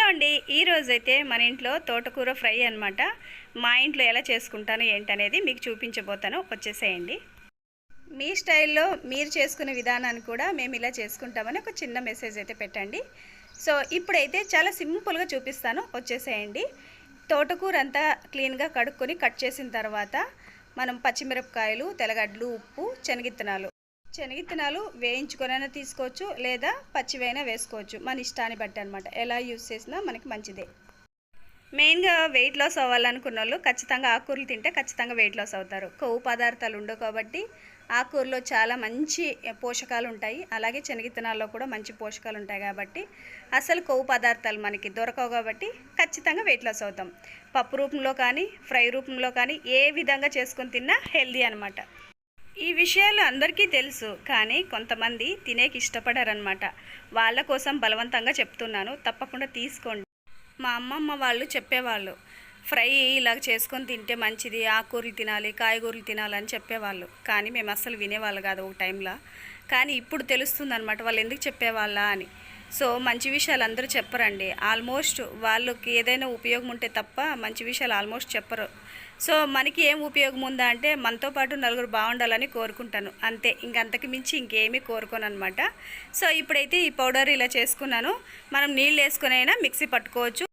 అండి, ఈరోజైతే మన ఇంట్లో తోటకూర ఫ్రై అనమాట. మా ఇంట్లో ఎలా చేసుకుంటాను ఏంటనేది మీకు చూపించబోతాను. వచ్చేసేయండి. మీ స్టైల్లో మీరు చేసుకునే విధానాన్ని కూడా మేము ఇలా చేసుకుంటామని ఒక చిన్న మెసేజ్ అయితే పెట్టండి. సో ఇప్పుడైతే చాలా సింపుల్గా చూపిస్తాను. వచ్చేసేయండి. తోటకూర అంతా క్లీన్గా కడుక్కొని కట్ చేసిన తర్వాత మనం పచ్చిమిరపకాయలు, తెల్లగడ్డలు, ఉప్పు, శనగిత్తనాలు వేయించుకొనైనా తీసుకోవచ్చు, లేదా పచ్చివైనా వేసుకోవచ్చు. మన ఇష్టాన్ని బట్టి అనమాట. ఎలా యూజ్ చేసినా మనకి మంచిదే. మెయిన్గా వెయిట్ లాస్ అవ్వాలనుకున్న వాళ్ళు ఖచ్చితంగా ఆకుకూరలు తింటే ఖచ్చితంగా వెయిట్ లాస్ అవుతారు. కొవ్వు పదార్థాలు ఉండవు కాబట్టి ఆకుకూరలో చాలా మంచి పోషకాలు ఉంటాయి. అలాగే శనగిత్తనాల్లో కూడా మంచి పోషకాలు ఉంటాయి కాబట్టి అసలు కొవ్వు పదార్థాలు మనకి దొరకవు కాబట్టి ఖచ్చితంగా వెయిట్ లాస్ అవుతాం. పప్పు రూపంలో కానీ ఫ్రై రూపంలో కానీ ఏ విధంగా చేసుకొని తిన్నా హెల్దీ అనమాట. ఈ విషయాలు అందరికీ తెలుసు, కానీ కొంతమంది తినేకి ఇష్టపడారనమాట. వాళ్ళ కోసం బలవంతంగా చెప్తున్నాను, తప్పకుండా తీసుకోండి. మా అమ్మమ్మ వాళ్ళు చెప్పేవాళ్ళు, ఫ్రై ఇలా చేసుకొని తింటే మంచిది, ఆకుకూరలు తినాలి, కాయగూరలు తినాలని చెప్పేవాళ్ళు. కానీ మేము అస్సలు వినేవాళ్ళు కాదు ఒక టైంలో. కానీ ఇప్పుడు తెలుస్తుంది అనమాట వాళ్ళు ఎందుకు చెప్పేవాళ్ళ అని. సో మంచి విషయాలు అందరూ చెప్పరండి. ఆల్మోస్ట్ వాళ్ళకి ఏదైనా ఉపయోగం ఉంటే తప్ప మంచి విషయాలు ఆల్మోస్ట్ చెప్పరు. సో మనకి ఏం ఉపయోగం ఉందా అంటే మనతో పాటు నలుగురు బాగుండాలని కోరుకుంటాను, అంతే. ఇంకంతకు మించి ఇంకేమీ కోరుకోను అనమాట. సో ఇప్పుడైతే ఈ పౌడర్ ఇలా చేసుకున్నాను. మనం నీళ్ళు వేసుకొని అయినా మిక్సీ పట్టుకోవచ్చు,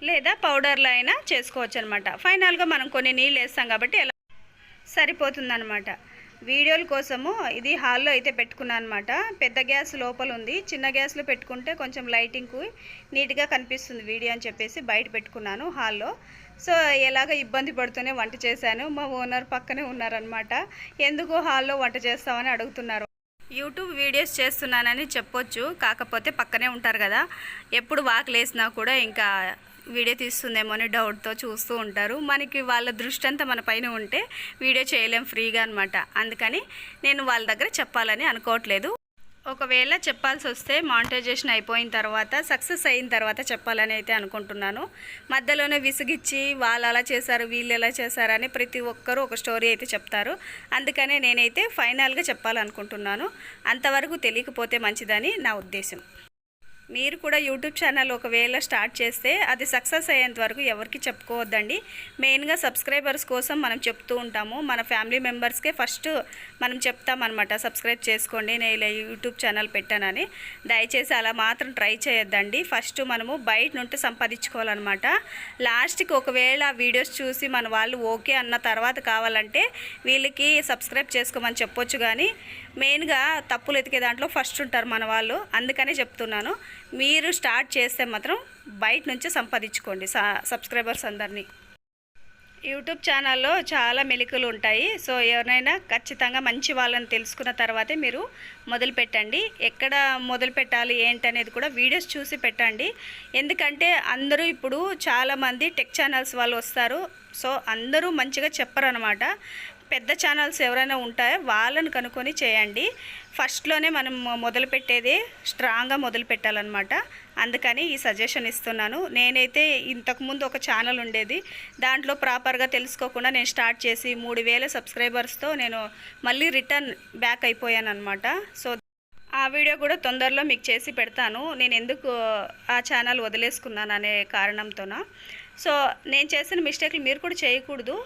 లేదా పౌడర్లో అయినా చేసుకోవచ్చు అనమాట. ఫైనల్గా మనం కొన్ని నీళ్ళు వేస్తాం కాబట్టి ఎలా సరిపోతుందన్నమాట. వీడియోల కోసము ఇది హాల్లో అయితే పెట్టుకున్నాను అనమాట. పెద్ద గ్యాస్ లోపల ఉంది, చిన్న గ్యాస్లో పెట్టుకుంటే కొంచెం లైటింగ్కు నీట్గా కనిపిస్తుంది వీడియో అని చెప్పేసి బయట పెట్టుకున్నాను హాల్లో. సో ఎలాగ ఇబ్బంది పడుతూనే వంట చేశాను. మా ఓనర్ పక్కనే ఉన్నారనమాట. ఎందుకు హాల్లో వంట చేస్తామని అడుగుతున్నారు. యూట్యూబ్ వీడియోస్ చేస్తున్నానని చెప్పొచ్చు, కాకపోతే పక్కనే ఉంటారు కదా, ఎప్పుడు వాకలేసినా కూడా ఇంకా వీడియో తీస్తుందేమో అని డౌట్తో చూస్తూ ఉంటారు. మనకి వాళ్ళ దృష్టి అంతా మన పైన ఉంటే వీడియో చేయలేం ఫ్రీగా అనమాట. అందుకని నేను వాళ్ళ దగ్గర చెప్పాలని అనుకోవట్లేదు. ఒకవేళ చెప్పాల్సి వస్తే మానిటైజేషన్ అయిపోయిన తర్వాత, సక్సెస్ అయిన తర్వాత చెప్పాలని అయితే అనుకుంటున్నాను. మధ్యలోనే విసిగిచ్చి వాళ్ళు అలా చేశారు, వీళ్ళు ఎలా చేశారని ప్రతి ఒక్కరూ ఒక స్టోరీ అయితే చెప్తారు. అందుకనే నేనైతే ఫైనల్గా చెప్పాలనుకుంటున్నాను. అంతవరకు తెలియకపోతే మంచిదని నా ఉద్దేశం. మీరు కూడా యూట్యూబ్ ఛానల్ ఒకవేళ స్టార్ట్ చేస్తే అది సక్సెస్ అయ్యేంత వరకు ఎవరికి చెప్పుకోవద్దండి. మెయిన్గా సబ్స్క్రైబర్స్ కోసం మనం చెప్తూ ఉంటాము. మన ఫ్యామిలీ మెంబర్స్కే ఫస్ట్ మనం చెప్తామన్నమాట, సబ్స్క్రైబ్ చేసుకోండి, నేను ఇలా యూట్యూబ్ ఛానల్ పెట్టానని. దయచేసి అలా మాత్రం ట్రై చేయొద్దండి. ఫస్ట్ మనము బయట నుండి సంపాదించుకోవాలన్నమాట. లాస్ట్కి ఒకవేళ వీడియోస్ చూసి మన వాళ్ళు ఓకే అన్న తర్వాత కావాలంటే వీళ్ళకి సబ్స్క్రైబ్ చేసుకోమని చెప్పొచ్చు. కానీ మెయిన్గా తప్పులు ఎతికే దాంట్లో ఫస్ట్ ఉంటారు మన వాళ్ళు. అందుకనే చెప్తున్నాను, మీరు స్టార్ట్ చేస్తే మాత్రం బయట నుంచి సంపాదించుకోండి సబ్స్క్రైబర్స్ అందరినీ. యూట్యూబ్ ఛానల్లో చాలా మెలికలు ఉంటాయి. సో ఎవరైనా ఖచ్చితంగా మంచి వాళ్ళని తెలుసుకున్న తర్వాతే మీరు మొదలు పెట్టండి. ఎక్కడ మొదలు పెట్టాలి ఏంటనేది కూడా వీడియోస్ చూసి పెట్టండి. ఎందుకంటే అందరూ ఇప్పుడు చాలామంది టెక్ ఛానల్స్ వాళ్ళు వస్తారు. సో అందరూ మంచిగా చెప్పరనమాట. పెద్ద ఛానల్స్ ఎవరైనా ఉంటాయో వాళ్ళని కనుక్కొని చేయండి. ఫస్ట్లోనే మనం మొదలు పెట్టేది స్ట్రాంగ్గా మొదలు పెట్టాలన్నమాట. అందుకని ఈ సజెషన్ ఇస్తున్నాను. నేనైతే ఇంతకుముందు ఒక ఛానల్ ఉండేది, దాంట్లో ప్రాపర్గా తెలుసుకోకుండా నేను స్టార్ట్ చేసి 3000 సబ్స్క్రైబర్స్తో నేను మళ్ళీ రిటర్న్ బ్యాక్ అయిపోయాను అనమాట. సో ఆ వీడియో కూడా తొందరలో మీకు చేసి పెడతాను, నేను ఎందుకు ఆ ఛానల్ వదిలేసుకున్నాను అనే కారణంతోన. సో నేను చేసిన మిస్టేక్లు మీరు కూడా చేయకూడదు.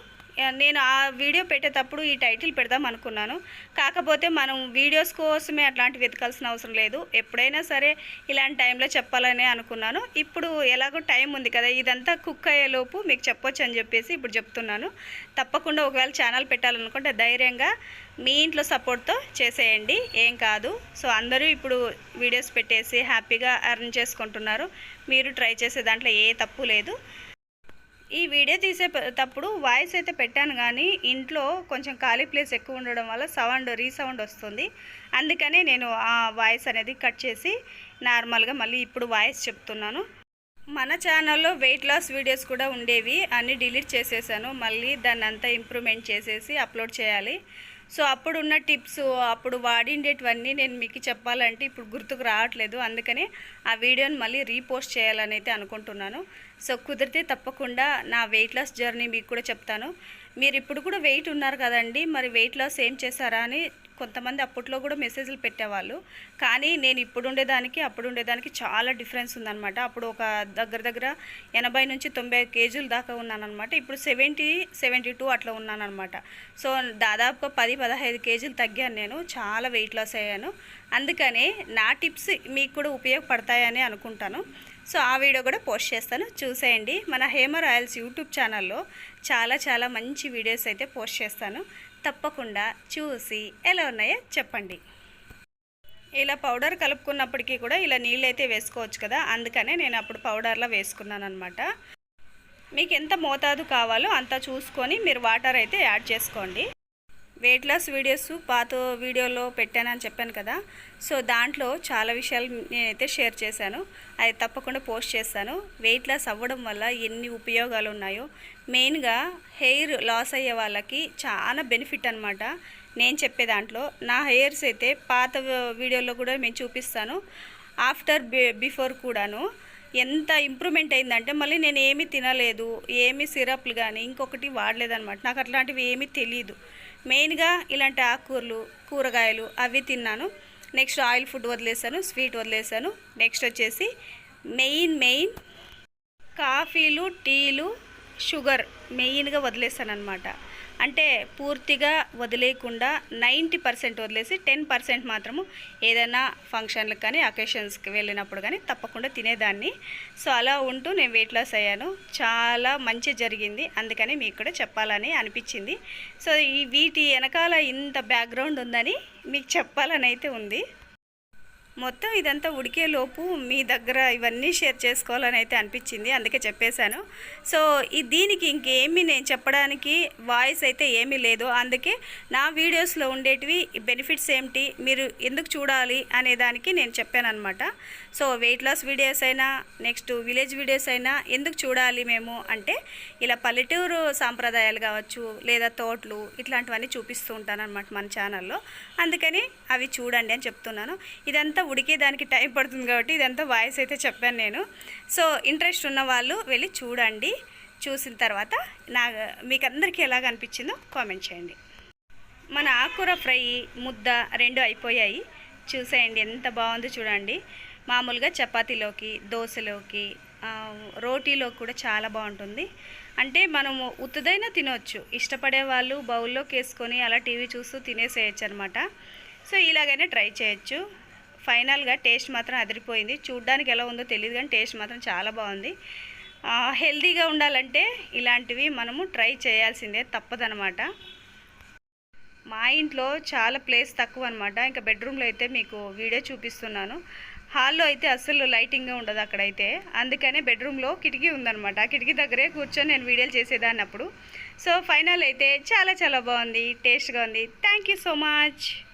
నేను ఆ వీడియో పెట్టేటప్పుడు ఈ టైటిల్ పెడదాం అనుకున్నాను, కాకపోతే మనం వీడియోస్ కోసమే అట్లాంటి వెతకాల్సిన అవసరం లేదు. ఎప్పుడైనా సరే ఇలాంటి టైంలో చెప్పాలనే అనుకున్నాను. ఇప్పుడు ఎలాగో టైం ఉంది కదా, ఇదంతా కుక్ అయ్యేలోపు మీకు చెప్పొచ్చు అని చెప్పేసి ఇప్పుడు చెప్తున్నాను. తప్పకుండా ఒకవేళ ఛానల్ పెట్టాలనుకుంటే ధైర్యంగా మీ ఇంట్లో సపోర్ట్తో చేసేయండి, ఏం కాదు. సో అందరూ ఇప్పుడు వీడియోస్ పెట్టేసి హ్యాపీగా ఎర్న్ చేసుకుంటున్నారు. మీరు ట్రై చేసే దాంట్లో ఏ తప్పు లేదు. ఈ వీడియో తీసేటప్పుడు వాయిస్ అయితే పెట్టాను, కానీ ఇంట్లో కొంచెం ఖాళీ ప్లేస్ ఎక్కువ ఉండడం వల్ల రీసౌండ్ వస్తుంది. అందుకనే నేను ఆ వాయిస్ అనేది కట్ చేసి నార్మల్గా మళ్ళీ ఇప్పుడు వాయిస్ చెప్తున్నాను. మన ఛానల్లో వెయిట్ లాస్ వీడియోస్ కూడా ఉండేవి, అన్నీ డిలీట్ చేసేసాను. మళ్ళీ దాన్ని అంతా ఇంప్రూవ్మెంట్ చేసేసి అప్లోడ్ చేయాలి. సో అప్పుడున్న టిప్స్, అప్పుడు వాడిండేటివన్నీ నేను మీకు చెప్పాలంటే ఇప్పుడు గుర్తుకు రావట్లేదు. అందుకని ఆ వీడియోని మళ్ళీ రీపోస్ట్ చేయాలని అయితే అనుకుంటున్నాను. సో కుదిరితే తప్పకుండా నా వెయిట్ లాస్ జర్నీ మీకు కూడా చెప్తాను. మీరు ఇప్పుడు కూడా వెయిట్ ఉన్నారు కదండి, మరి వెయిట్ లాస్ ఏం చేశారా అని కొంతమంది అప్పట్లో కూడా మెసేజ్లు పెట్టేవాళ్ళు. కానీ నేను ఇప్పుడు ఉండేదానికి అప్పుడు ఉండేదానికి చాలా డిఫరెన్స్ ఉందన్నమాట. అప్పుడు ఒక దగ్గర 80 నుంచి 90 కేజీలు దాకా ఉన్నానన్నమాట. ఇప్పుడు 72 అట్లా ఉన్నానన్నమాట. సో దాదాపుగా 10-15 కేజీలు తగ్గాను నేను. చాలా వెయిట్ లాస్ అయ్యాను. అందుకనే నా టిప్స్ మీకు కూడా ఉపయోగపడతాయని అనుకుంటాను. సో ఆ వీడియో కూడా పోస్ట్ చేస్తాను, చూసేయండి. మన హేమ రాయల్స్ యూట్యూబ్ ఛానల్లో చాలా మంచి వీడియోస్ అయితే పోస్ట్ చేస్తాను. తప్పకుండా చూసి ఎలా ఉన్నాయో చెప్పండి. ఇలా పౌడర్ కలుపుకున్నప్పటికీ కూడా ఇలా నీళ్ళు అయితే వేసుకోవచ్చు కదా, అందుకనే నేను అప్పుడు పౌడర్లో వేసుకున్నాను అనమాట. మీకు ఎంత మోతాదు కావాలో అంత చూసుకొని మీరు వాటర్ అయితే యాడ్ చేసుకోండి. వెయిట్ లాస్ వీడియోస్ పాత వీడియోలో పెట్టానని చెప్పాను కదా, సో దాంట్లో చాలా విషయాలు నేనైతే షేర్ చేశాను. అది తప్పకుండా పోస్ట్ చేస్తాను. వెయిట్ లాస్ అవ్వడం వల్ల ఎన్ని ఉపయోగాలు ఉన్నాయో, మెయిన్గా హెయిర్ లాస్ అయ్యే వాళ్ళకి చాలా బెనిఫిట్ అనమాట. నేను చెప్పే దాంట్లో నా హెయిర్స్ అయితే పాత వీడియోలో కూడా నేను చూపిస్తాను, ఆఫ్టర్ బిఫోర్ కూడాను ఎంత ఇంప్రూవ్మెంట్ అయిందంటే, మళ్ళీ నేను ఏమీ తినలేదు, ఏమీ సిరప్లు కానీ ఇంకొకటి వాడలేదన్నమాట. నాకు అట్లాంటివి ఏమీ తెలియదు. మెయిన్గా ఇలాంటి ఆకుకూరలు, కూరగాయలు అవి తిన్నాను. నెక్స్ట్ ఆయిల్ ఫుడ్ వదిలేసాను, స్వీట్ వదిలేసాను. నెక్స్ట్ వచ్చేసి మెయిన్ కాఫీలు, టీలు, షుగర్ మెయిన్గా వదిలేసాను అనమాట. అంటే పూర్తిగా వదిలేయకుండా 90% వదిలేసి 10% మాత్రము ఏదైనా ఫంక్షన్లకు కానీ అకేషన్స్కి వెళ్ళినప్పుడు కానీ తప్పకుండా తినేదాన్ని. సో అలా ఉంటూ నేను వెయిట్ లాస్ అయ్యాను. చాలా మంచి జరిగింది, అందుకని మీకు కూడా చెప్పాలని అనిపించింది. సో వీటి వెనకాల ఇంత బ్యాక్గ్రౌండ్ ఉందని మీకు చెప్పాలని అయితే ఉంది. మొత్తం ఇదంతా ఉడికేలోపు మీ దగ్గర ఇవన్నీ షేర్ చేసుకోవాలని అయితే అనిపించింది, అందుకే చెప్పేశాను. సో దీనికి ఇంకేమీ నేను చెప్పడానికి వాయిస్ అయితే ఏమీ లేదు. అందుకే నా వీడియోస్లో ఉండేటివి బెనిఫిట్స్ ఏమిటి, మీరు ఎందుకు చూడాలి అనే దానికి నేను చెప్పాను అనమాట. సో వెయిట్ లాస్ వీడియోస్ అయినా నెక్స్ట్ విలేజ్ వీడియోస్ అయినా ఎందుకు చూడాలి మేము అంటే, ఇలా పల్లెటూరు సాంప్రదాయాలు కావచ్చు లేదా తోటలు ఇట్లాంటివన్నీ చూపిస్తూ ఉంటాను అనమాట మన ఛానల్లో. అందుకని అవి చూడండి అని చెప్తున్నాను. ఇదంతా ఉడికేదానికి టైం పడుతుంది కాబట్టి ఇదంతా వాయిస్ అయితే చెప్పాను నేను. సో ఇంట్రెస్ట్ ఉన్న వాళ్ళు వెళ్ళి చూడండి. చూసిన తర్వాత మీకు అందరికీ ఎలాగ అనిపించిందో కామెంట్ చేయండి. మన ఆకుకూర ఫ్రై ముద్ద 2 అయిపోయాయి. చూసేయండి ఎంత బాగుందో చూడండి. మామూలుగా చపాతీలోకి, దోశలోకి, రోటీలో కూడా చాలా బాగుంటుంది. అంటే మనము ఉత్తుదైనా తినవచ్చు, ఇష్టపడే వాళ్ళు బౌల్లోకి వేసుకొని అలా టీవీ చూస్తూ తినేసేయచ్చు అనమాట. సో ఇలాగైనా ట్రై చేయొచ్చు. ఫైనల్గా టేస్ట్ మాత్రం అదిరిపోయింది. చూడ్డానికి ఎలా ఉందో తెలియదు కానీ టేస్ట్ మాత్రం చాలా బాగుంది. హెల్తీగా ఉండాలంటే ఇలాంటివి మనము ట్రై చేయాల్సిందే, తప్పదనమాట. మా ఇంట్లో చాలా ప్లేస్ తక్కువ అనమాట. ఇంకా బెడ్రూమ్లో అయితే మీకు వీడియో చూపిస్తున్నాను. హాల్లో అయితే అస్సలు లైటింగ్గా ఉండదు అక్కడైతే, అందుకనే బెడ్రూమ్లో కిటికీ ఉందన్నమాట. ఆ కిటికీ దగ్గరే కూర్చొని నేను వీడియోలు చేసేదాన్ని అప్పుడు. సో ఫైనల్ అయితే చాలా బాగుంది, టేస్ట్గా ఉంది. Thank you so much.